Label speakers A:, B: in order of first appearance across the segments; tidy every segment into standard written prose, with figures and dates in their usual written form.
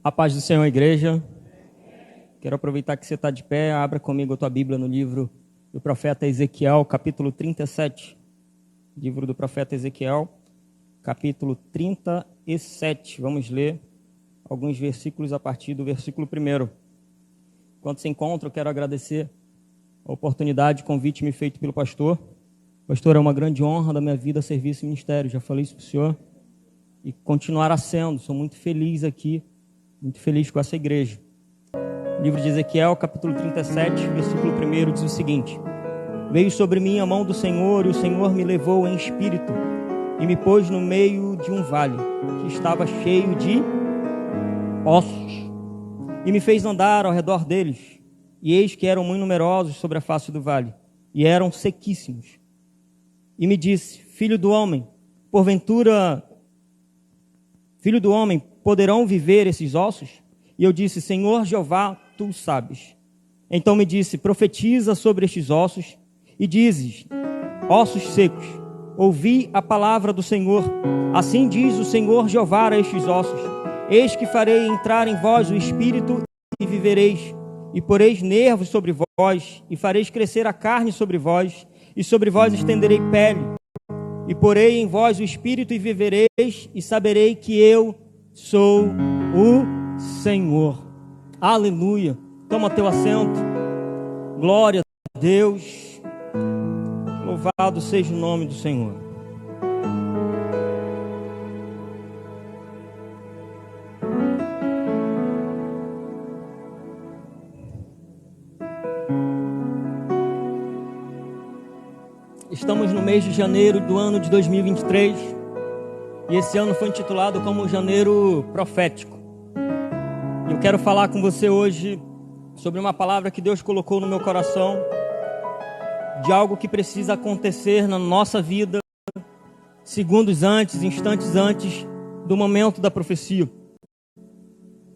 A: A paz do Senhor, igreja. Quero aproveitar que você está de pé, abra comigo a tua Bíblia no livro do profeta Ezequiel, capítulo 37. Livro do profeta Ezequiel, capítulo 37. Vamos ler alguns versículos a partir do versículo 1. Enquanto se encontra, eu quero agradecer a oportunidade, o convite me feito pelo pastor. Pastor, é uma grande honra da minha vida servir esse ministério. Já falei isso para o senhor e continuará sendo. Sou muito feliz aqui, muito feliz com essa igreja. Livro de Ezequiel, capítulo 37, versículo 1 diz o seguinte: Veio sobre mim a mão do Senhor, e o Senhor me levou em espírito e me pôs no meio de um vale que estava cheio de ossos, e me fez andar ao redor deles, e eis que eram muito numerosos sobre a face do vale, e eram sequíssimos. E me disse: Filho do homem, poderão viver esses ossos? E eu disse: Senhor Jeová, tu o sabes. Então me disse: profetiza sobre estes ossos e dizes: ossos secos, ouvi a palavra do Senhor. Assim diz o Senhor Jeová a estes ossos: eis que farei entrar em vós o espírito e vivereis, e poreis nervos sobre vós, e fareis crescer a carne sobre vós, e sobre vós estenderei pele, e porei em vós o espírito e vivereis, e saberei que eu sou o Senhor. Aleluia. Toma teu assento. Glória a Deus. Louvado seja o nome do Senhor. Estamos no mês de janeiro do ano de 2023 e esse ano foi intitulado como Janeiro Profético. Eu quero falar com você hoje sobre uma palavra que Deus colocou no meu coração, de algo que precisa acontecer na nossa vida, segundos antes, instantes antes do momento da profecia.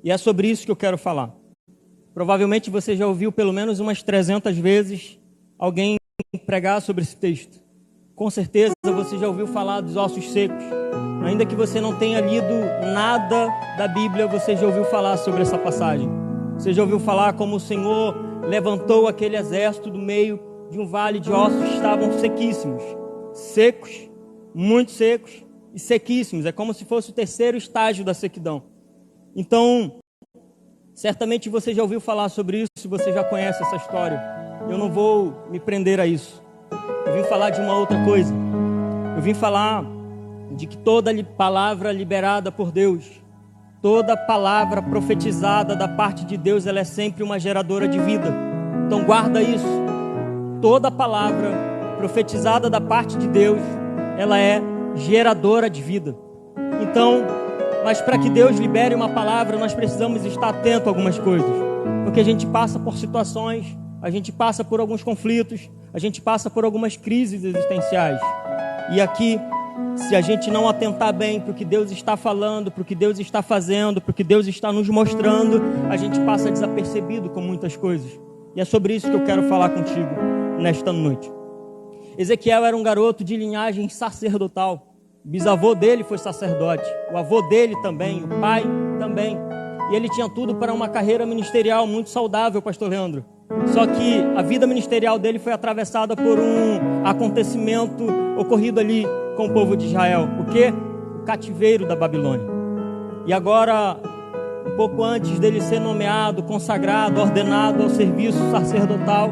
A: E é sobre isso que eu quero falar. Provavelmente você já ouviu pelo menos umas 300 vezes alguém pregar sobre esse texto. Com certeza você já ouviu falar dos ossos secos. Ainda que você não tenha lido nada da Bíblia, você já ouviu falar sobre essa passagem. Você já ouviu falar como o Senhor levantou aquele exército do meio de um vale de ossos que estavam sequíssimos. Secos, muito secos e sequíssimos. É como se fosse o terceiro estágio da sequidão. Então, certamente você já ouviu falar sobre isso, você já conhece essa história. Eu não vou me prender a isso. Eu vim falar de uma outra coisa. Eu vim falar de que toda palavra liberada por Deus, toda palavra profetizada da parte de Deus, ela é sempre uma geradora de vida. Então guarda isso. Toda palavra profetizada da parte de Deus, ela é geradora de vida. Então, mas para que Deus libere uma palavra, nós precisamos estar atento a algumas coisas. Porque a gente passa por situações, a gente passa por alguns conflitos, a gente passa por algumas crises existenciais. E aqui, se a gente não atentar bem para o que Deus está falando, para o que Deus está fazendo, para o que Deus está nos mostrando, a gente passa desapercebido com muitas coisas. E é sobre isso que eu quero falar contigo nesta noite. Ezequiel era um garoto de linhagem sacerdotal. O bisavô dele foi sacerdote, o avô dele também, o pai também. E ele tinha tudo para uma carreira ministerial muito saudável, pastor Leandro. Só que a vida ministerial dele foi atravessada por um acontecimento ocorrido ali com o povo de Israel. O quê? O cativeiro da Babilônia. E agora, um pouco antes dele ser nomeado, consagrado, ordenado ao serviço sacerdotal,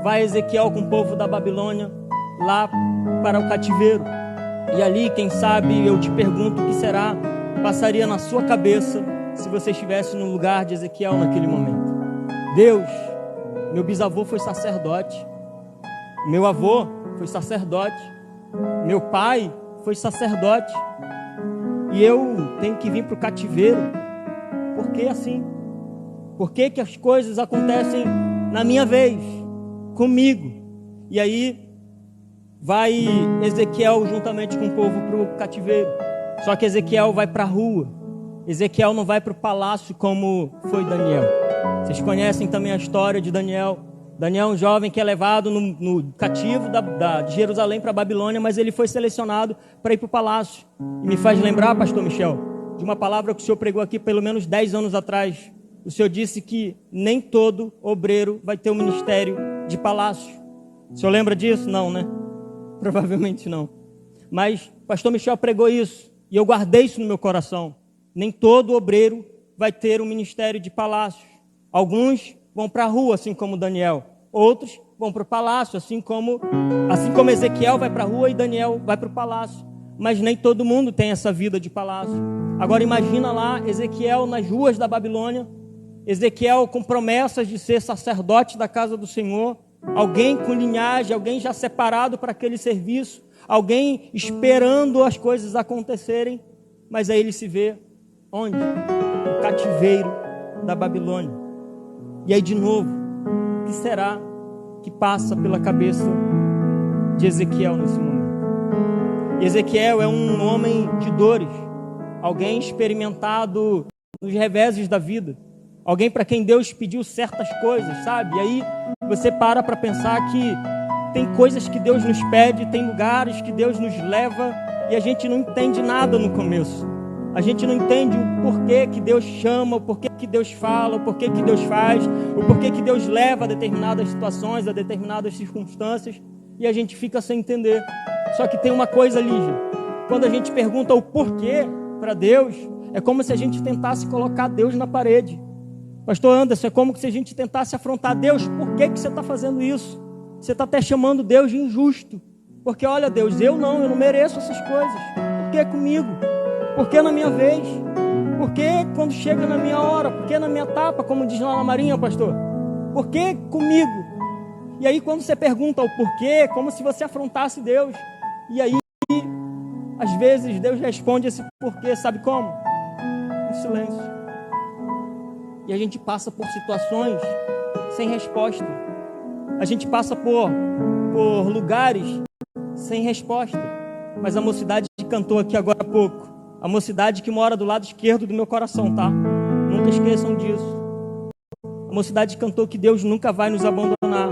A: vai Ezequiel com o povo da Babilônia lá para o cativeiro. E ali, quem sabe, eu te pergunto o que passaria na sua cabeça se você estivesse no lugar de Ezequiel naquele momento. Deus, meu bisavô foi sacerdote, meu avô foi sacerdote, meu pai foi sacerdote, e eu tenho que vir para o cativeiro. Por que assim? Por que que as coisas acontecem na minha vez, comigo? E aí vai Ezequiel juntamente com o povo para o cativeiro. Só que Ezequiel vai para a rua. Ezequiel não vai para o palácio como foi Daniel. Vocês conhecem também a história de Daniel. Daniel é um jovem que é levado no cativo de Jerusalém para a Babilônia, mas ele foi selecionado para ir para o palácio. E me faz lembrar, pastor Michel, de uma palavra que o Senhor pregou aqui pelo menos 10 anos atrás. O Senhor disse que nem todo obreiro vai ter um ministério de palácio. O Senhor lembra disso? Não, né? Provavelmente não. Mas o pastor Michel pregou isso e eu guardei isso no meu coração. Nem todo obreiro vai ter um ministério de palácio. Alguns vão para a rua, assim como Daniel. Outros vão para o palácio, assim como Ezequiel vai para a rua e Daniel vai para o palácio. Mas nem todo mundo tem essa vida de palácio. Agora imagina lá Ezequiel nas ruas da Babilônia, Ezequiel com promessas de ser sacerdote da casa do Senhor, alguém com linhagem, alguém já separado para aquele serviço, alguém esperando as coisas acontecerem, mas aí ele se vê onde? No cativeiro da Babilônia. E aí de novo, o que será que passa pela cabeça de Ezequiel nesse momento? Ezequiel é um homem de dores, alguém experimentado nos reveses da vida, alguém para quem Deus pediu certas coisas, sabe? E aí você para pensar que tem coisas que Deus nos pede, tem lugares que Deus nos leva e a gente não entende nada no começo. A gente não entende o porquê que Deus chama, o porquê que Deus fala, o porquê que Deus faz, o porquê que Deus leva a determinadas situações, a determinadas circunstâncias, e a gente fica sem entender. Só que tem uma coisa, Lígia, quando a gente pergunta o porquê para Deus, é como se a gente tentasse colocar Deus na parede. Pastor Anderson, é como se a gente tentasse afrontar Deus, por que você está fazendo isso? Você está até chamando Deus de injusto. Porque olha Deus, eu não mereço essas coisas. Por que comigo? Por que na minha vez? Por que quando chega na minha hora? Por que na minha etapa, como diz lá na Marinha, pastor? Por que comigo? E aí quando você pergunta o porquê, como se você afrontasse Deus. E aí, às vezes, Deus responde esse porquê, sabe como? Em silêncio. E a gente passa por situações sem resposta. A gente passa por lugares sem resposta. Mas a mocidade cantou aqui agora há pouco. A mocidade que mora do lado esquerdo do meu coração, tá? Nunca esqueçam disso. A mocidade cantou que Deus nunca vai nos abandonar.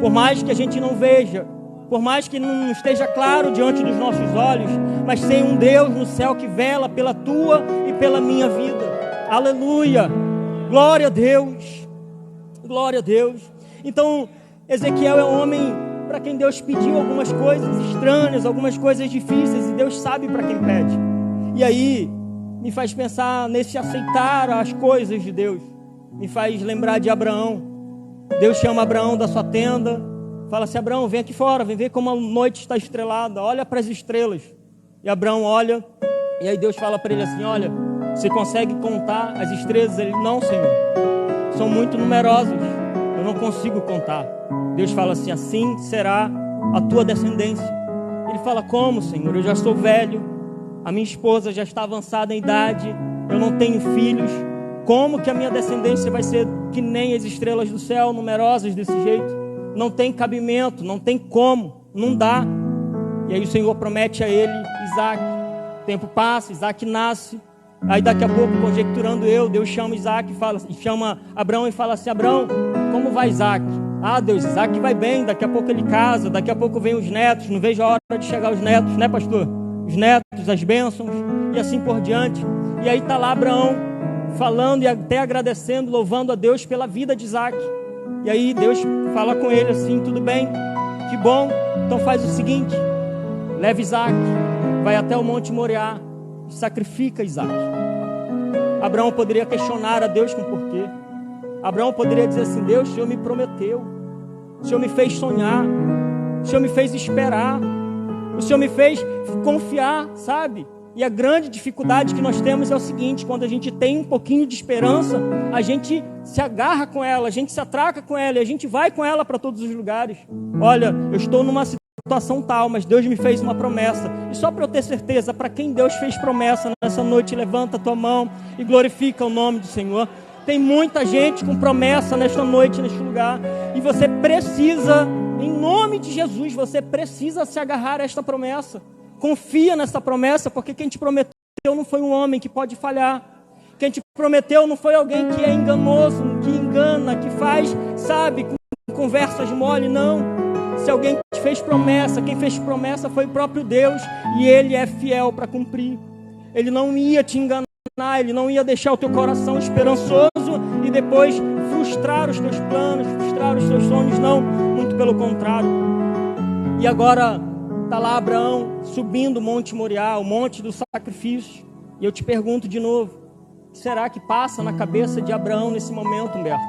A: Por mais que a gente não veja, por mais que não esteja claro diante dos nossos olhos, mas tem um Deus no céu que vela pela tua e pela minha vida. Aleluia! Glória a Deus! Glória a Deus! Então, Ezequiel é um homem para quem Deus pediu algumas coisas estranhas, algumas coisas difíceis, e Deus sabe para quem pede. E aí, me faz pensar nesse aceitar as coisas de Deus. Me faz lembrar de Abraão. Deus chama Abraão da sua tenda, fala assim: Abraão, vem aqui fora, vem ver como a noite está estrelada, olha para as estrelas. E Abraão olha, e aí Deus fala para ele assim: olha, você consegue contar as estrelas? Ele: não, Senhor, são muito numerosas, eu não consigo contar. Deus fala assim: assim será a tua descendência. Ele fala: como, Senhor? Eu já sou velho, a minha esposa já está avançada em idade, eu não tenho filhos. Como que a minha descendência vai ser que nem as estrelas do céu, numerosas desse jeito? Não tem cabimento, não tem como, não dá. E aí o Senhor promete a ele Isaac. O tempo passa, Isaac nasce. Aí daqui a pouco, conjecturando Deus chama Isaac chama Abraão e fala assim: Abraão, como vai Isaac? Ah, Deus, Isaac vai bem, daqui a pouco ele casa, daqui a pouco vem os netos, não vejo a hora de chegar os netos, né, pastor? Os netos, as bênçãos e assim por diante. E aí está lá Abraão falando e até agradecendo, louvando a Deus pela vida de Isaac. E aí Deus fala com ele assim: tudo bem, que bom, então faz o seguinte, leva Isaac, vai até o Monte Moriá e sacrifica Isaac. Abraão poderia questionar a Deus com porquê. Abraão poderia dizer assim: Deus, o Senhor me prometeu, o Senhor me fez sonhar, o Senhor me fez esperar, o Senhor me fez confiar, sabe? E a grande dificuldade que nós temos é o seguinte: quando a gente tem um pouquinho de esperança, a gente se agarra com ela, a gente se atraca com ela, e a gente vai com ela para todos os lugares. Olha, eu estou numa situação tal, mas Deus me fez uma promessa. E só para eu ter certeza, para quem Deus fez promessa nessa noite, levanta a tua mão e glorifica o nome do Senhor. Tem muita gente com promessa nesta noite, neste lugar, e você precisa, em nome de Jesus, você precisa se agarrar a esta promessa. Confia nessa promessa, porque quem te prometeu não foi um homem que pode falhar. Quem te prometeu não foi alguém que é enganoso, que engana, que faz, sabe, com conversas mole, não. Se alguém te fez promessa, quem fez promessa foi o próprio Deus, e Ele é fiel para cumprir. Ele não ia te enganar, decepcionar, ele não ia deixar o teu coração esperançoso e depois frustrar os teus planos, frustrar os teus sonhos, não, muito pelo contrário. E agora está lá Abraão subindo o Monte Moriá, o monte do sacrifício, e eu te pergunto de novo, o que será que passa na cabeça de Abraão nesse momento, Humberto?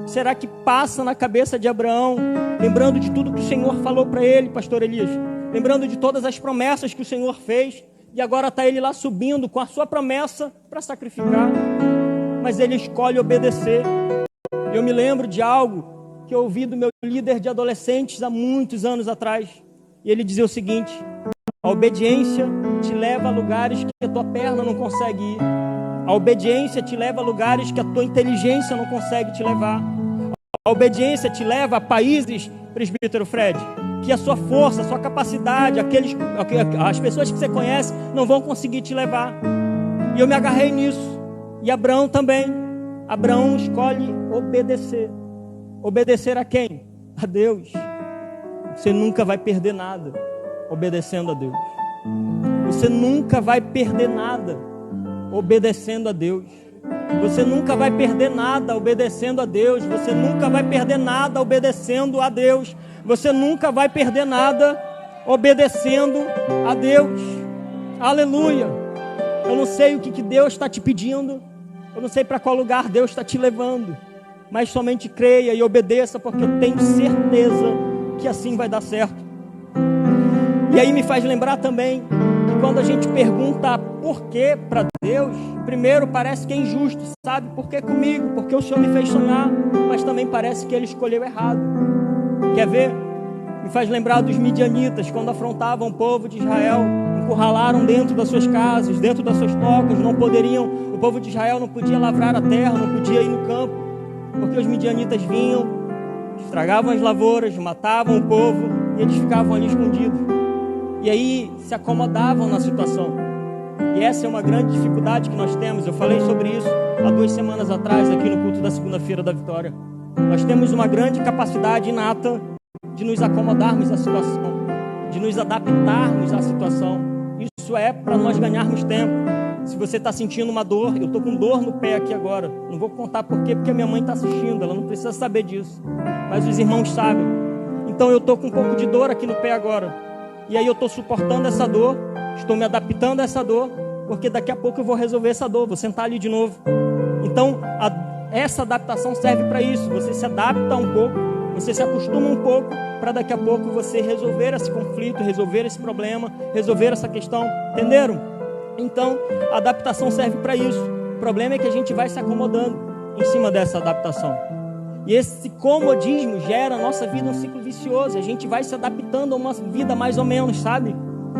A: O que será que passa na cabeça de Abraão, lembrando de tudo que o Senhor falou para ele, pastor Elias, lembrando de todas as promessas que o Senhor fez, e agora está ele lá subindo com a sua promessa para sacrificar, mas ele escolhe obedecer. Eu me lembro de algo que eu ouvi do meu líder de adolescentes há muitos anos atrás, e ele dizia o seguinte: a obediência te leva a lugares que a tua perna não consegue ir, a obediência te leva a lugares que a tua inteligência não consegue te levar, a obediência te leva a países, presbítero Fred, que a sua força, a sua capacidade, as pessoas que você conhece não vão conseguir te levar. E eu me agarrei nisso. E Abraão também. Abraão escolhe obedecer. Obedecer a quem? A Deus. Você nunca vai perder nada obedecendo a Deus. Você nunca vai perder nada obedecendo a Deus. Você nunca vai perder nada obedecendo a Deus. Você nunca vai perder nada obedecendo a Deus. Você nunca vai perder nada obedecendo a Deus. Aleluia. Eu não sei o que Deus está te pedindo. Eu não sei para qual lugar Deus está te levando. Mas somente creia e obedeça, porque eu tenho certeza que assim vai dar certo. E aí me faz lembrar também que quando a gente pergunta por que para Deus, primeiro parece que é injusto, sabe? Por que comigo? Porque o Senhor me fez sonhar, mas também parece que Ele escolheu errado. Quer ver? Me faz lembrar dos midianitas, quando afrontavam o povo de Israel, encurralaram dentro das suas casas, dentro das suas tocas, o povo de Israel não podia lavrar a terra, não podia ir no campo, porque os midianitas vinham, estragavam as lavouras, matavam o povo, e eles ficavam ali escondidos. E aí se acomodavam na situação. E essa é uma grande dificuldade que nós temos. Eu falei sobre isso há 2 semanas atrás, aqui no culto da segunda-feira da Vitória. Nós temos uma grande capacidade inata de nos acomodarmos à situação, de nos adaptarmos à situação. Isso é para nós ganharmos tempo. Se você está sentindo uma dor, eu estou com dor no pé aqui agora. Não vou contar por quê, porque a minha mãe está assistindo, ela não precisa saber disso. Mas os irmãos sabem. Então eu estou com um pouco de dor aqui no pé agora. E aí eu estou suportando essa dor, estou me adaptando a essa dor, porque daqui a pouco eu vou resolver essa dor, vou sentar ali de novo. Então essa adaptação serve para isso. Você se adapta um pouco, você se acostuma um pouco, para daqui a pouco você resolver esse conflito, resolver esse problema, resolver essa questão. Entenderam? Então a adaptação serve para isso. O problema é que a gente vai se acomodando em cima dessa adaptação. E esse comodismo gera a nossa vida um ciclo vicioso. A gente vai se adaptando a uma vida mais ou menos, sabe?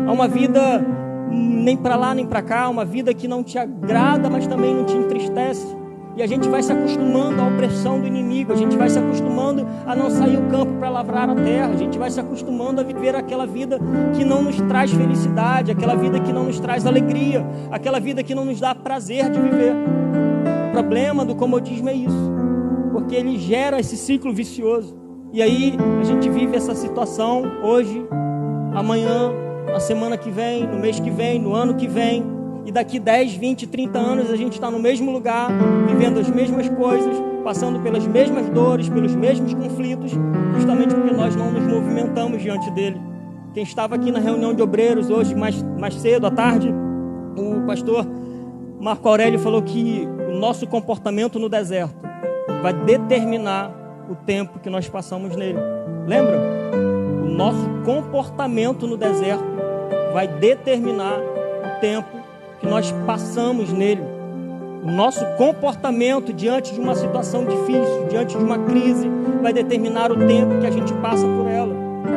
A: A uma vida nem para lá nem para cá, uma vida que não te agrada, mas também não te entristece. E a gente vai se acostumando à opressão do inimigo, a gente vai se acostumando a não sair ao campo para lavrar a terra, a gente vai se acostumando a viver aquela vida que não nos traz felicidade, aquela vida que não nos traz alegria, aquela vida que não nos dá prazer de viver. O problema do comodismo é isso, porque ele gera esse ciclo vicioso. E aí a gente vive essa situação hoje, amanhã, na semana que vem, no mês que vem, no ano que vem. E daqui 10, 20, 30 anos a gente está no mesmo lugar, vivendo as mesmas coisas, passando pelas mesmas dores, pelos mesmos conflitos, justamente porque nós não nos movimentamos diante dele. Quem estava aqui na reunião de obreiros hoje, mais cedo, à tarde, o pastor Marco Aurélio falou que o nosso comportamento no deserto vai determinar o tempo que nós passamos nele. Lembra? O nosso comportamento no deserto vai determinar o tempo que nós passamos nele. O nosso comportamento diante de uma situação difícil, diante de uma crise, vai determinar o tempo que a gente passa por ela.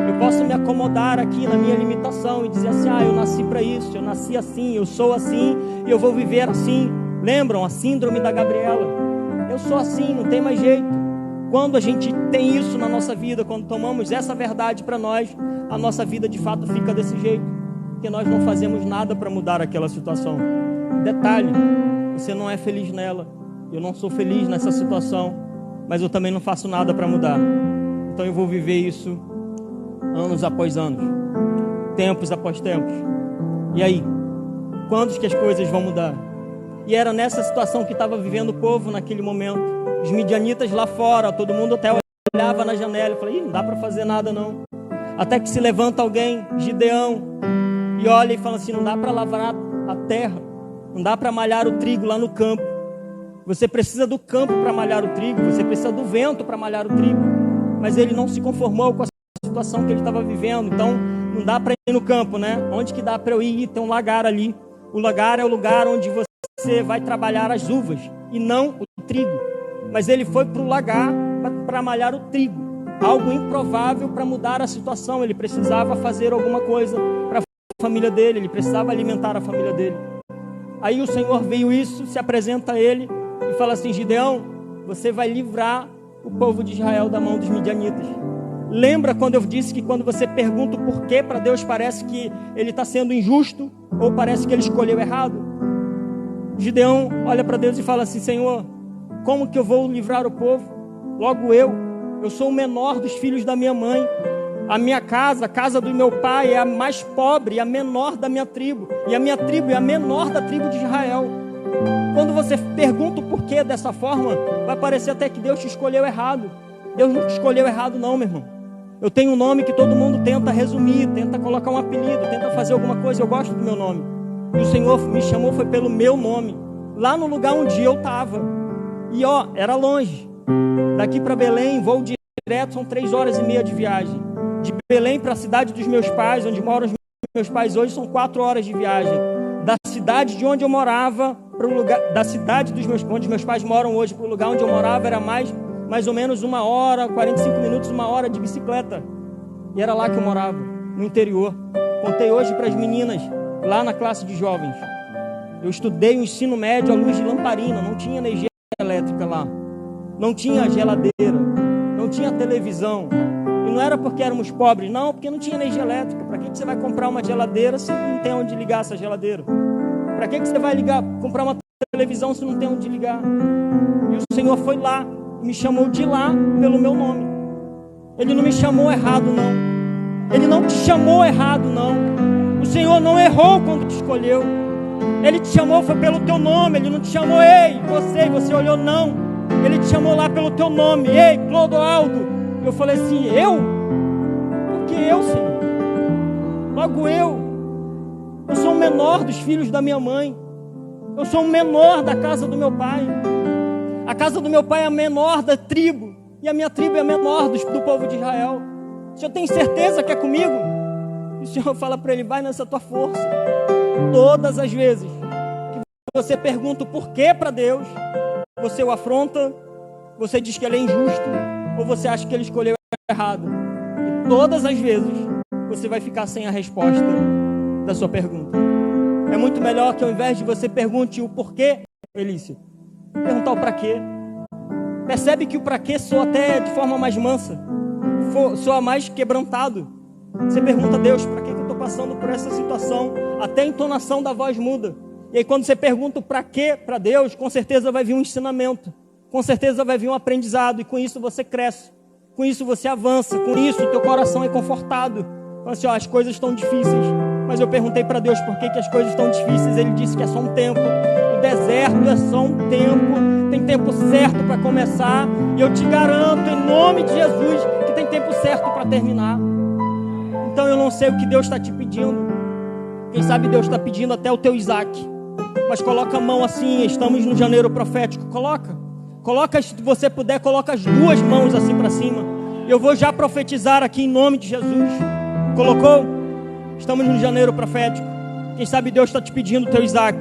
A: Eu posso me acomodar aqui na minha limitação e dizer assim: eu nasci para isso, eu nasci assim, eu sou assim e eu vou viver assim. Lembram a síndrome da Gabriela? Eu sou assim, não tem mais jeito. Quando a gente tem isso na nossa vida, quando tomamos essa verdade para nós, a nossa vida de fato fica desse jeito, porque nós não fazemos nada para mudar aquela situação. Detalhe, você não é feliz nela, eu não sou feliz nessa situação, mas eu também não faço nada para mudar. Então eu vou viver isso anos após anos, tempos após tempos. E aí, quando que as coisas vão mudar? E era nessa situação que estava vivendo o povo naquele momento. Os midianitas lá fora, todo mundo até olhava na janela. Eu falei, não dá para fazer nada não. Até que se levanta alguém, Gideão, e olha e fala assim, não dá para lavrar a terra, não dá para malhar o trigo lá no campo. Você precisa do campo para malhar o trigo, você precisa do vento para malhar o trigo. Mas ele não se conformou com a situação que ele estava vivendo. Então, não dá para ir no campo, né? Onde que dá para eu ir? Tem um lagar ali. O lagar é o lugar onde você vai trabalhar as uvas e não o trigo. Mas ele foi para o lagar para malhar o trigo. Algo improvável para mudar a situação. Ele precisava fazer alguma coisa para a família dele. Ele precisava alimentar a família dele. Aí o Senhor veio isso, se apresenta a ele e fala assim, Gideão, você vai livrar o povo de Israel da mão dos midianitas. Lembra quando eu disse que quando você pergunta o porquê para Deus, parece que ele está sendo injusto ou parece que ele escolheu errado? Gideão olha para Deus e fala assim, Senhor, como que eu vou livrar o povo? Logo eu sou o menor dos filhos da minha mãe. A minha casa, a casa do meu pai é a mais pobre e a menor da minha tribo. E a minha tribo é a menor da tribo de Israel. Quando você pergunta o porquê dessa forma, vai parecer até que Deus te escolheu errado. Deus não te escolheu errado não, meu irmão. Eu tenho um nome que todo mundo tenta resumir, tenta colocar um apelido, tenta fazer alguma coisa. Eu gosto do meu nome. E o Senhor me chamou foi pelo meu nome. Lá no lugar onde eu estava. E era longe. Daqui para Belém, voo direto, são 3h30 de viagem. De Belém para a cidade dos meus pais, onde moram os meus pais hoje, são 4 horas de viagem. Da cidade de onde eu morava para o lugar, da cidade onde meus pais moram hoje para o lugar onde eu morava, era mais ou menos 1h, 45 minutos, 1h de bicicleta. E era lá que eu morava, no interior. Contei hoje para as meninas, lá na classe de jovens. Eu estudei o ensino médio à luz de lamparina, não tinha energia elétrica lá. Não tinha geladeira, não tinha televisão. E não era porque éramos pobres, não, porque não tinha energia elétrica. Para que você vai comprar uma geladeira se não tem onde ligar essa geladeira? Para que você vai comprar uma televisão se não tem onde ligar? E o Senhor foi lá, me chamou de lá pelo meu nome. Ele não me chamou errado, não. Ele não te chamou errado, não. O Senhor não errou quando te escolheu. Ele te chamou foi pelo teu nome. Ele não te chamou, ei, você olhou, não. Ele te chamou lá pelo teu nome, ei, Clodoaldo. Eu falei assim, eu? Por que eu, Senhor? Logo eu sou o menor dos filhos da minha mãe. Eu sou o menor da casa do meu pai. A casa do meu pai é a menor da tribo. E a minha tribo é a menor do povo de Israel. O Senhor tem certeza que é comigo? E o Senhor fala para ele, vai nessa tua força. Todas as vezes que você pergunta o porquê para Deus, você o afronta, você diz que ele é injusto, ou você acha que ele escolheu errado. E todas as vezes você vai ficar sem a resposta da sua pergunta. É muito melhor que ao invés de você pergunte o porquê, Elício, perguntar o para quê. Percebe que o para quê soa até de forma mais mansa, soa mais quebrantado. Você pergunta a Deus, para que eu estou passando por essa situação? Até a entonação da voz muda. E aí quando você pergunta o para quê para Deus, com certeza vai vir um ensinamento. Com certeza vai vir um aprendizado. E com isso você cresce. Com isso você avança. Com isso o teu coração é confortado. Então, assim, as coisas estão difíceis. Mas eu perguntei para Deus por que as coisas estão difíceis. Ele disse que é só um tempo. O deserto é só um tempo. Tem tempo certo para começar. E eu te garanto, em nome de Jesus, que tem tempo certo para terminar. Então eu não sei o que Deus está te pedindo. Quem sabe Deus está pedindo até o teu Isaac. Mas coloca a mão assim, estamos no janeiro profético. Coloca, se você puder, coloca as duas mãos assim para cima. Eu vou já profetizar aqui em nome de Jesus. Colocou? Estamos no janeiro profético. Quem sabe Deus está te pedindo o teu Isaac.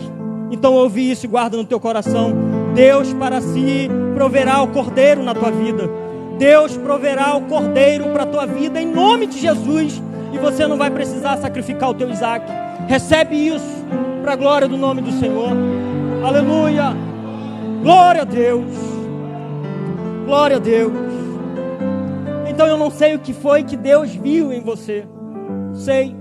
A: Então ouve isso e guarda no teu coração. Deus para si proverá o cordeiro na tua vida. Deus proverá o cordeiro para a tua vida em nome de Jesus. E você não vai precisar sacrificar o teu Isaac. Recebe isso para a glória do nome do Senhor. Aleluia. Glória a Deus. Glória a Deus. Então eu não sei o que foi que Deus viu em você. Não sei.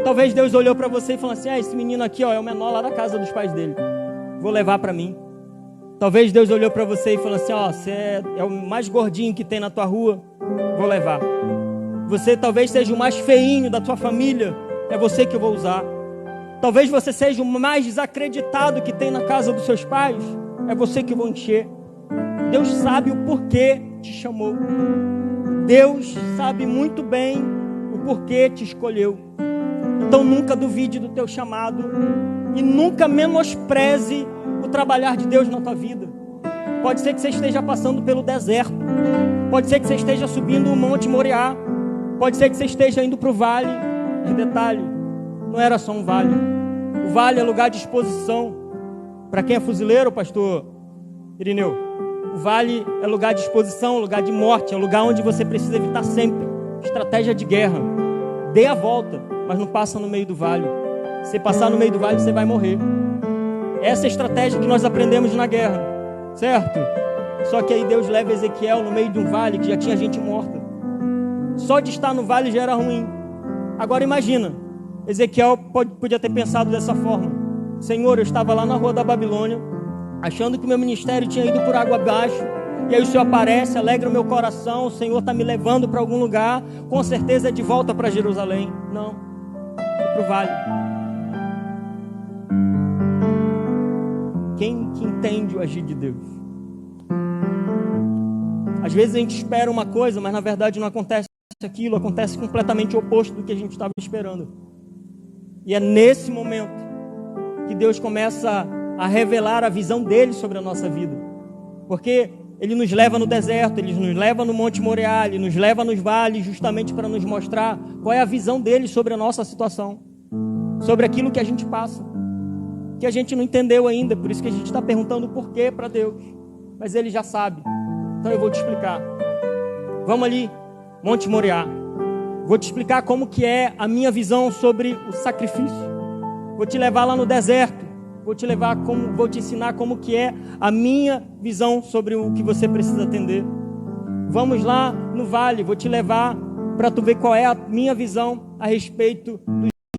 A: Talvez Deus olhou para você e falou assim, esse menino aqui é o menor lá da casa dos pais dele. Vou levar para mim. Talvez Deus olhou para você e falou assim, você é o mais gordinho que tem na tua rua. Vou levar. Você talvez seja o mais feinho da tua família. É você que eu vou usar. Talvez você seja o mais desacreditado que tem na casa dos seus pais. É você que vai encher. Deus sabe o porquê te chamou. Deus sabe muito bem o porquê te escolheu. Então nunca duvide do teu chamado e nunca menospreze o trabalhar de Deus na tua vida. Pode ser que você esteja passando pelo deserto. Pode ser que você esteja subindo o Monte Moriá. Pode ser que você esteja indo para o vale. E detalhe, não era só um vale. O vale é lugar de exposição. Para quem é fuzileiro, pastor Irineu, o vale é lugar de exposição, lugar de morte. É lugar onde você precisa evitar sempre. Estratégia de guerra. Dê a volta, mas não passa no meio do vale. Se passar no meio do vale, você vai morrer. Essa é a estratégia que nós aprendemos na guerra, certo? Só que aí Deus leva Ezequiel no meio de um vale que já tinha gente morta. Só de estar no vale já era ruim. Agora imagina, Ezequiel podia ter pensado dessa forma: Senhor, eu estava lá na rua da Babilônia, achando que o meu ministério tinha ido por água abaixo, e aí o Senhor aparece, alegra o meu coração, o Senhor está me levando para algum lugar, com certeza é de volta para Jerusalém. Não, é para o vale. Quem que entende o agir de Deus? Às vezes a gente espera uma coisa, mas na verdade não acontece aquilo, acontece completamente o oposto do que a gente estava esperando. E é nesse momento que Deus começa a revelar a visão dele sobre a nossa vida. Porque ele nos leva no deserto, ele nos leva no Monte Moriá, ele nos leva nos vales, justamente para nos mostrar qual é a visão dele sobre a nossa situação, sobre aquilo que a gente passa, que a gente não entendeu ainda, por isso que a gente está perguntando o porquê para Deus, mas ele já sabe. Então eu vou te explicar. Vamos ali, Monte Moriá. Vou te explicar como que é a minha visão sobre o sacrifício. Vou te levar lá no deserto. Vou te ensinar como que é a minha visão sobre o que você precisa atender. Vamos lá no vale. Vou te levar para tu ver qual é a minha visão a respeito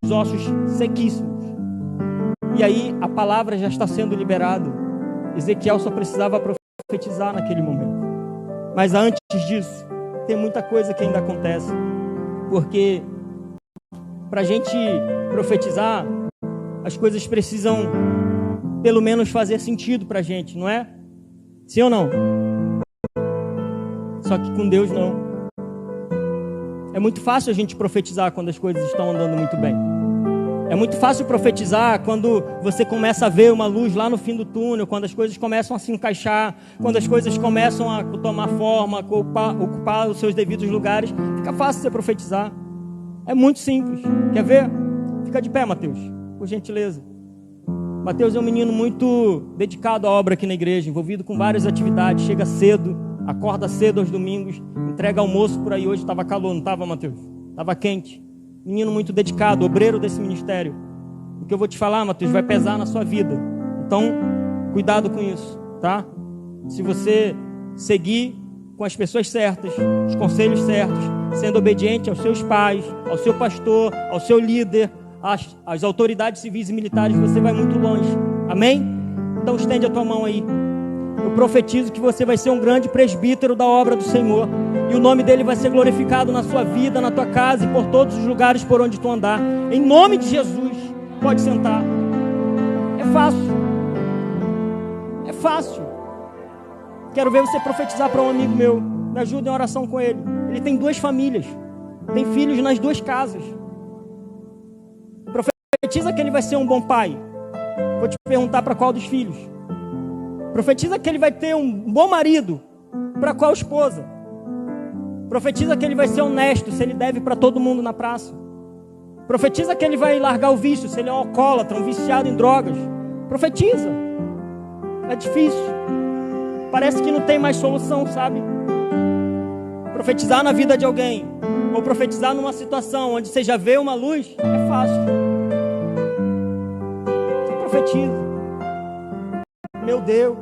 A: dos ossos sequíssimos. E aí a palavra já está sendo liberada. Ezequiel só precisava profetizar naquele momento. Mas antes disso, tem muita coisa que ainda acontece. Porque para a gente profetizar, as coisas precisam pelo menos fazer sentido para a gente, não é? Sim ou não? Só que com Deus não. É muito fácil a gente profetizar quando as coisas estão andando muito bem. É muito fácil profetizar quando você começa a ver uma luz lá no fim do túnel, quando as coisas começam a se encaixar, quando as coisas começam a tomar forma, a ocupar os seus devidos lugares. Fica fácil você profetizar. É muito simples. Quer ver? Fica de pé, Mateus, por gentileza. Mateus é um menino muito dedicado à obra aqui na igreja, envolvido com várias atividades. Chega cedo, acorda cedo aos domingos, entrega almoço por aí. Hoje estava calor, não estava, Mateus? Estava quente. Menino muito dedicado, obreiro desse ministério. O que eu vou te falar, Mateus, vai pesar na sua vida. Então, cuidado com isso, tá? Se você seguir com as pessoas certas, os conselhos certos, sendo obediente aos seus pais, ao seu pastor, ao seu líder, às autoridades civis e militares, você vai muito longe. Amém? Então estende a tua mão aí. Eu profetizo que você vai ser um grande presbítero da obra do Senhor. E o nome dele vai ser glorificado na sua vida, na tua casa e por todos os lugares por onde tu andar. Em nome de Jesus, pode sentar. É fácil. É fácil. Quero ver você profetizar para um amigo meu. Me ajuda em oração com ele. Ele tem 2 famílias. Tem filhos nas 2 casas. Profetiza que ele vai ser um bom pai. Vou te perguntar para qual dos filhos. Profetiza que ele vai ter um bom marido. Para qual esposa? Profetiza que ele vai ser honesto, se ele deve para todo mundo na praça. Profetiza que ele vai largar o vício, se ele é um alcoólatra, um viciado em drogas. Profetiza. É difícil. Parece que não tem mais solução, sabe? Profetizar na vida de alguém, ou profetizar numa situação onde você já vê uma luz, é fácil. Você profetiza. Meu Deus.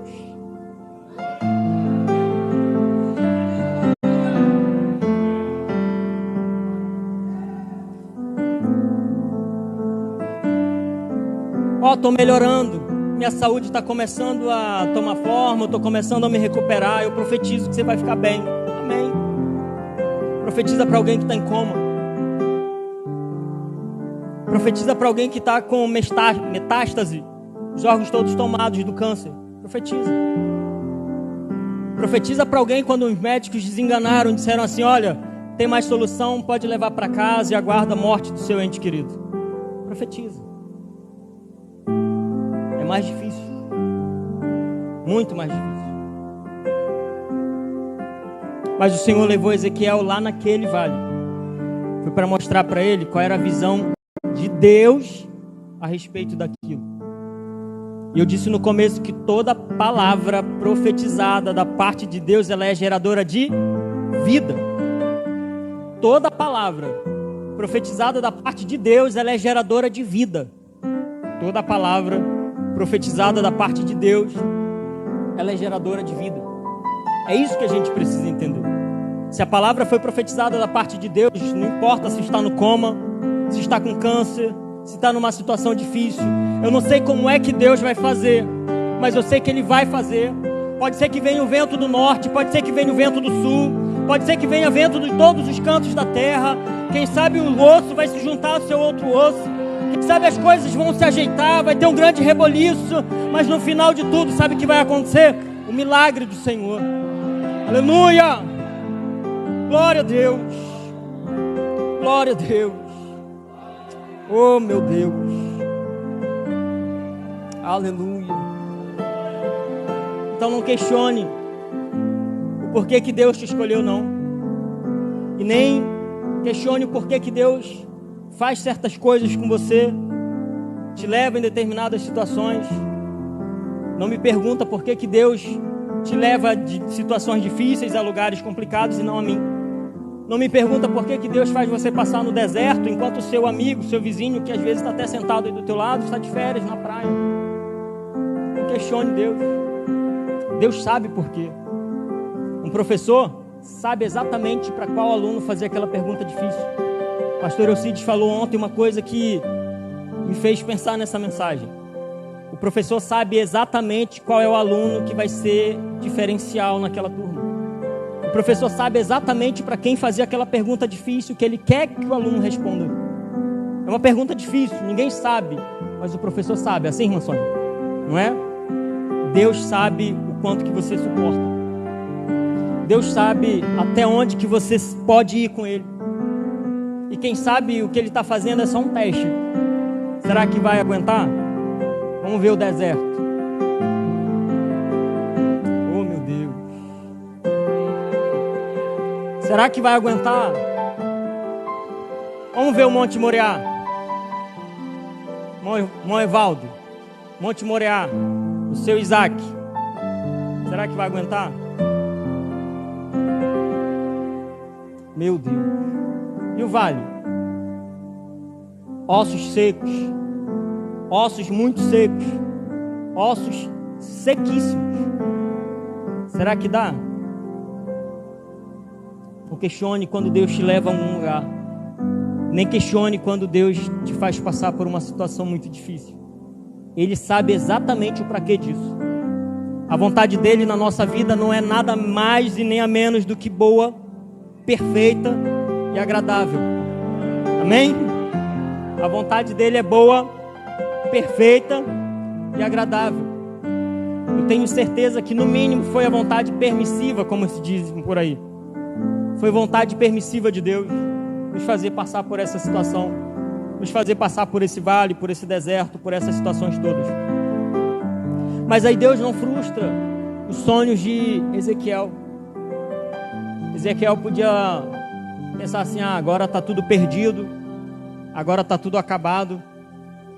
A: Estou melhorando, minha saúde está começando a tomar forma, estou começando a me recuperar. Eu profetizo que você vai ficar bem. Amém. Profetiza para alguém que está em coma. Profetiza para alguém que está com metástase, os órgãos todos tomados do câncer. Profetiza. Profetiza para alguém quando os médicos desenganaram, disseram assim: olha, tem mais solução, pode levar para casa e aguarda a morte do seu ente querido. Profetiza. É mais difícil. Muito mais difícil. Mas o Senhor levou Ezequiel lá naquele vale. Foi para mostrar para ele qual era a visão de Deus a respeito daquilo. E eu disse no começo que toda palavra profetizada da parte de Deus, ela é geradora de vida. Toda palavra profetizada da parte de Deus, ela é geradora de vida. Toda palavra profetizada da parte de Deus, ela é geradora de vida. É isso que a gente precisa entender. Se a palavra foi profetizada da parte de Deus, não importa se está no coma, se está com câncer, se está numa situação difícil. Eu não sei como é que Deus vai fazer, mas eu sei que Ele vai fazer. Pode ser que venha o vento do norte, pode ser que venha o vento do sul, pode ser que venha vento de todos os cantos da terra. Quem sabe o osso vai se juntar ao seu outro osso. Quem sabe as coisas vão se ajeitar, vai ter um grande reboliço, mas no final de tudo, sabe o que vai acontecer? O milagre do Senhor. Aleluia! Glória a Deus! Glória a Deus! Oh, meu Deus! Aleluia! Então não questione o porquê que Deus te escolheu, não. E nem questione o porquê que Deus faz certas coisas com você, te leva em determinadas situações. Não me pergunta por que Deus te leva de situações difíceis a lugares complicados e não a mim. Não me pergunta por que Deus faz você passar no deserto enquanto o seu amigo, seu vizinho, que às vezes está até sentado aí do teu lado, está de férias na praia. Não questione Deus. Deus sabe por quê. Um professor sabe exatamente para qual aluno fazer aquela pergunta difícil. O pastor Eucides falou ontem uma coisa que me fez pensar nessa mensagem. O professor sabe exatamente qual é o aluno que vai ser diferencial naquela turma. O professor sabe exatamente para quem fazer aquela pergunta difícil que ele quer que o aluno responda. É uma pergunta difícil, ninguém sabe, mas o professor sabe. Assim, irmã Sônia? Não é? Deus sabe o quanto que você suporta. Deus sabe até onde que você pode ir com Ele. E quem sabe o que Ele está fazendo é só um teste. Será que vai aguentar? Vamos ver o deserto. Oh, meu Deus. Será que vai aguentar? Vamos ver o Monte Moriá. Moevaldo. Monte Moriá. O seu Isaac. Será que vai aguentar? Meu Deus. E o vale? Ossos secos. Ossos muito secos. Ossos sequíssimos. Será que dá? Não questione quando Deus te leva a um lugar. Nem questione quando Deus te faz passar por uma situação muito difícil. Ele sabe exatamente o porquê disso. A vontade dele na nossa vida não é nada mais e nem a menos do que boa, perfeita e agradável. Amém? A vontade dele é boa, perfeita e agradável. Eu tenho certeza que no mínimo foi a vontade permissiva, como se diz por aí. Foi vontade permissiva de Deus nos fazer passar por essa situação, nos fazer passar por esse vale, por esse deserto, por essas situações todas. Mas aí Deus não frustra os sonhos de Ezequiel. Ezequiel podia pensar assim: agora está tudo perdido, agora está tudo acabado,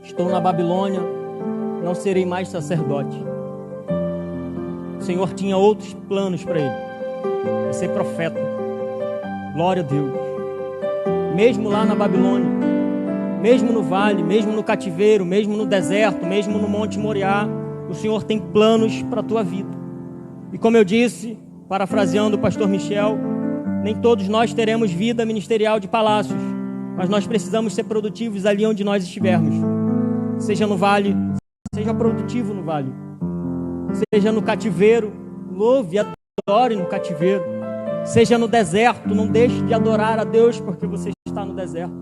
A: estou na Babilônia, não serei mais sacerdote. O Senhor tinha outros planos para ele, para ser profeta. Glória a Deus. Mesmo lá na Babilônia, mesmo no vale, mesmo no cativeiro, mesmo no deserto, mesmo no Monte Moriá, o Senhor tem planos para a tua vida. E como eu disse, parafraseando o pastor Michel, nem todos nós teremos vida ministerial de palácios, mas nós precisamos ser produtivos ali onde nós estivermos. Seja no vale, seja produtivo no vale. Seja no cativeiro, louve e adore no cativeiro. Seja no deserto, não deixe de adorar a Deus porque você está no deserto.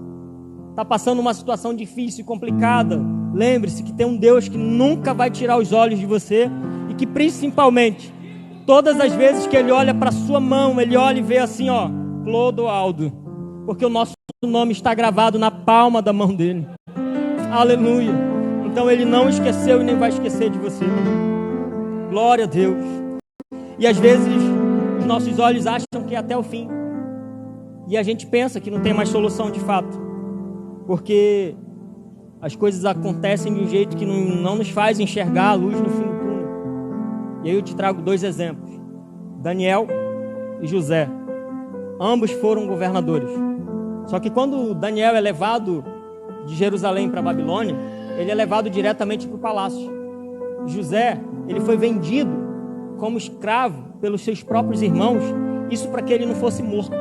A: está passando uma situação difícil e complicada, lembre-se que tem um Deus que nunca vai tirar os olhos de você e que principalmente, todas as vezes que Ele olha para a sua mão, Ele olha e vê assim, ó, Clodoaldo, porque o nosso nome está gravado na palma da mão dele. Aleluia. Então Ele não esqueceu e nem vai esquecer de você. Glória a Deus. E às vezes os nossos olhos acham que é até o fim. E a gente pensa que não tem mais solução de fato. Porque as coisas acontecem de um jeito que não nos faz enxergar a luz no fim do túnel. E aí eu te trago 2 exemplos. Daniel e José. Ambos foram governadores. Só que quando Daniel é levado de Jerusalém para Babilônia, ele é levado diretamente para o palácio. José, ele foi vendido como escravo pelos seus próprios irmãos, isso para que ele não fosse morto.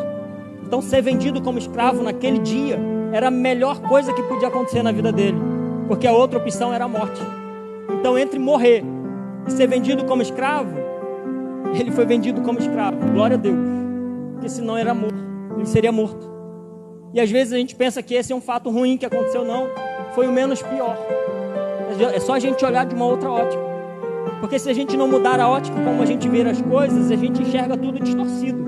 A: Então ser vendido como escravo naquele dia era a melhor coisa que podia acontecer na vida dele, porque a outra opção era a morte. Então entre morrer e ser vendido como escravo, ele foi vendido como escravo, glória a Deus, porque senão era morto, ele seria morto. E às vezes a gente pensa que esse é um fato ruim que aconteceu, não, foi o menos pior. É só a gente olhar de uma outra ótica, porque se a gente não mudar a ótica como a gente vê as coisas, a gente enxerga tudo distorcido,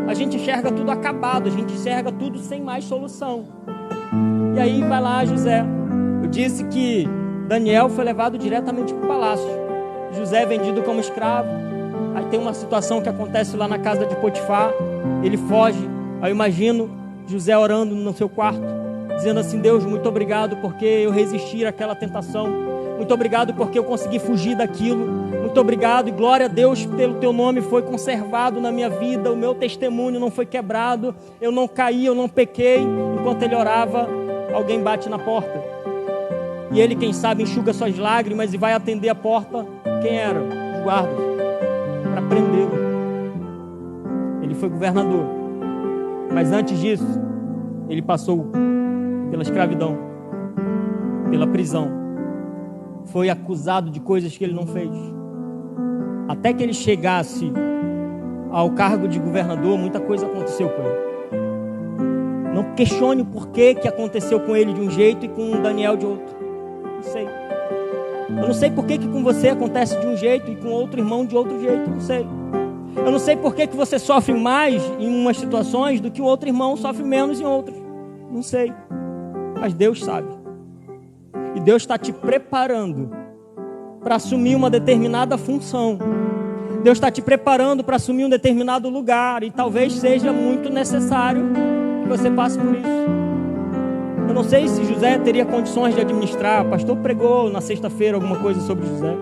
A: a gente enxerga tudo acabado, a gente enxerga tudo sem mais solução. E aí vai lá José. Eu disse que Daniel foi levado diretamente para o palácio, José é vendido como escravo. Aí tem uma situação que acontece lá na casa de Potifar, ele foge. Aí eu imagino José orando no seu quarto, dizendo assim: Deus, muito obrigado porque eu resisti àquela tentação, muito obrigado porque eu consegui fugir daquilo, muito obrigado e glória a Deus pelo teu nome foi conservado na minha vida, o meu testemunho não foi quebrado, eu não caí, eu não pequei. Enquanto ele orava, alguém bate na porta, e ele, quem sabe, enxuga suas lágrimas e vai atender a porta. Quem era? Os guardas, para prendê-lo. Ele foi governador, mas antes disso ele passou pela escravidão, pela prisão, foi acusado de coisas que ele não fez. Até que ele chegasse ao cargo de governador, muita coisa aconteceu com ele. Não questione o porquê que aconteceu com ele de um jeito e com Daniel de outro. Não sei. Eu não sei porquê que com você acontece de um jeito e com outro irmão de outro jeito. Não sei. Eu não sei porquê que você sofre mais em umas situações do que o outro irmão sofre menos em outras. Não sei. Mas Deus sabe. E Deus está te preparando para assumir uma determinada função. Deus está te preparando para assumir um determinado lugar. E talvez seja muito necessário que você passe por isso. Eu não sei se José teria condições de administrar. O pastor pregou na sexta-feira alguma coisa sobre José.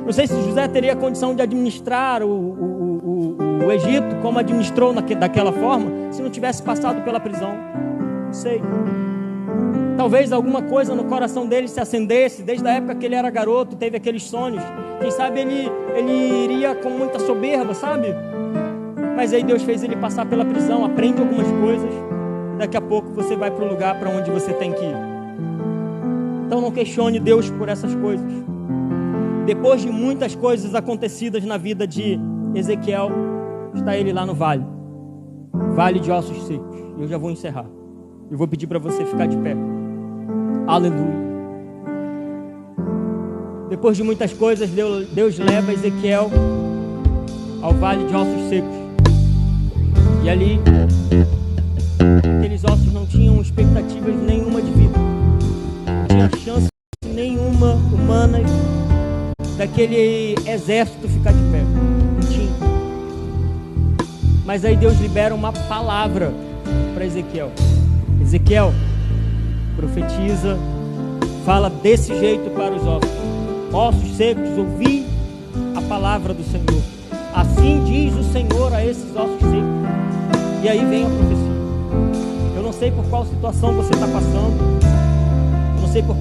A: Não sei se José teria condição de administrar o Egito como administrou daquela forma, se não tivesse passado pela prisão. Não sei. Talvez alguma coisa no coração dele se acendesse, desde a época que ele era garoto, teve aqueles sonhos. Quem sabe ele iria com muita soberba, sabe? Mas aí Deus fez ele passar pela prisão, aprende algumas coisas, e daqui a pouco você vai para o lugar para onde você tem que ir. Então não questione Deus por essas coisas. Depois de muitas coisas acontecidas na vida de Ezequiel, está ele lá no vale de ossos secos. E eu já vou encerrar. Eu vou pedir para você ficar de pé. Aleluia. Depois de muitas coisas, Deus leva Ezequiel ao vale de ossos secos. E ali, aqueles ossos não tinham expectativas nenhuma de vida. Não tinha chance nenhuma humana daquele exército ficar de pé. Não tinha. Mas aí Deus libera uma palavra para Ezequiel. Ezequiel, profetiza, fala desse jeito para os ossos. Ossos secos, ouvi a palavra do Senhor. Assim diz o Senhor a esses ossos secos. E aí vem a profecia. Eu não sei por qual situação você está passando. Eu não sei por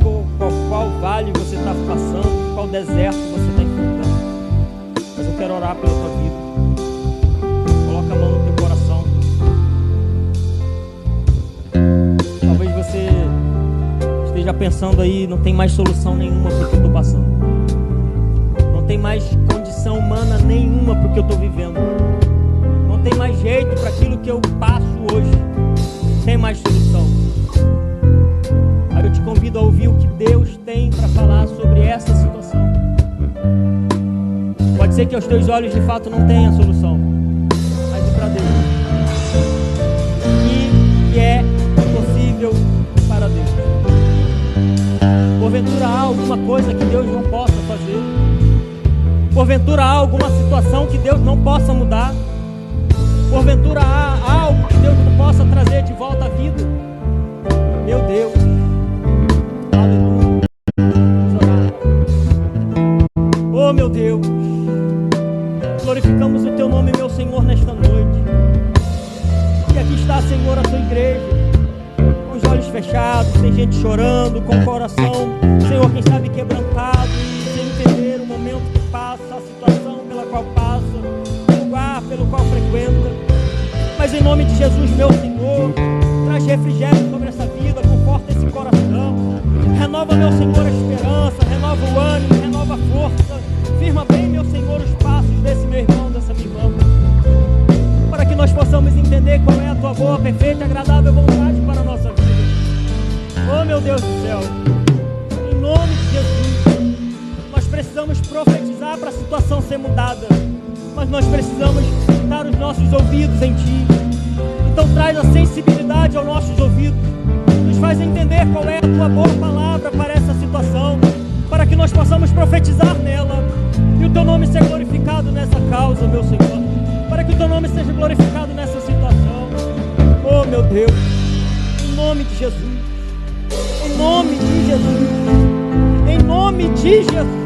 A: qual vale você está passando, qual deserto você está enfrentando. Mas eu quero orar pela tua vida. Coloca a mão no teu coração. Talvez você esteja pensando aí, não tem mais solução nenhuma para o que eu estou passando. Não tem mais condição humana nenhuma para o que eu estou vivendo. Não tem mais jeito para aquilo que eu passo hoje. Não tem mais solução. sei que aos teus olhos de fato não tem a solução, mas e para Deus? O que é impossível para Deus? Porventura há alguma coisa que Deus não possa fazer? Porventura há alguma situação que Deus não possa mudar? Porventura há algo que Deus não possa trazer de volta à vida? Meu Deus, aleluia. Oh meu Deus, glorificamos o teu nome, meu Senhor, nesta noite. E aqui está, Senhor, a tua igreja, com os olhos fechados, tem gente chorando, com o coração, Senhor, quem sabe quebrantado, e sem entender o momento que passa, a situação pela qual passa, o lugar pelo qual frequenta. Mas em nome de Jesus, meu Senhor, traz refrigério sobre essa vida, conforta esse coração, renova, meu Senhor, a esperança, renova o ânimo, renova a força, firma bem, meu Senhor, os passos desse meu irmão, dessa minha irmã, para que nós possamos entender qual é a tua boa, perfeita e agradável vontade para a nossa vida. Oh meu Deus do céu, em nome de Jesus, nós precisamos profetizar para a situação ser mudada, mas nós precisamos dar os nossos ouvidos em Ti. Então traz a sensibilidade aos nossos ouvidos, nos faz entender qual é a Tua boa palavra para essa situação, para que nós possamos profetizar nela, e o Teu nome seja glorificado nessa causa, meu Senhor, para que o Teu nome seja glorificado nessa situação. Oh meu Deus, em nome de Jesus, em nome de Jesus, em nome de Jesus.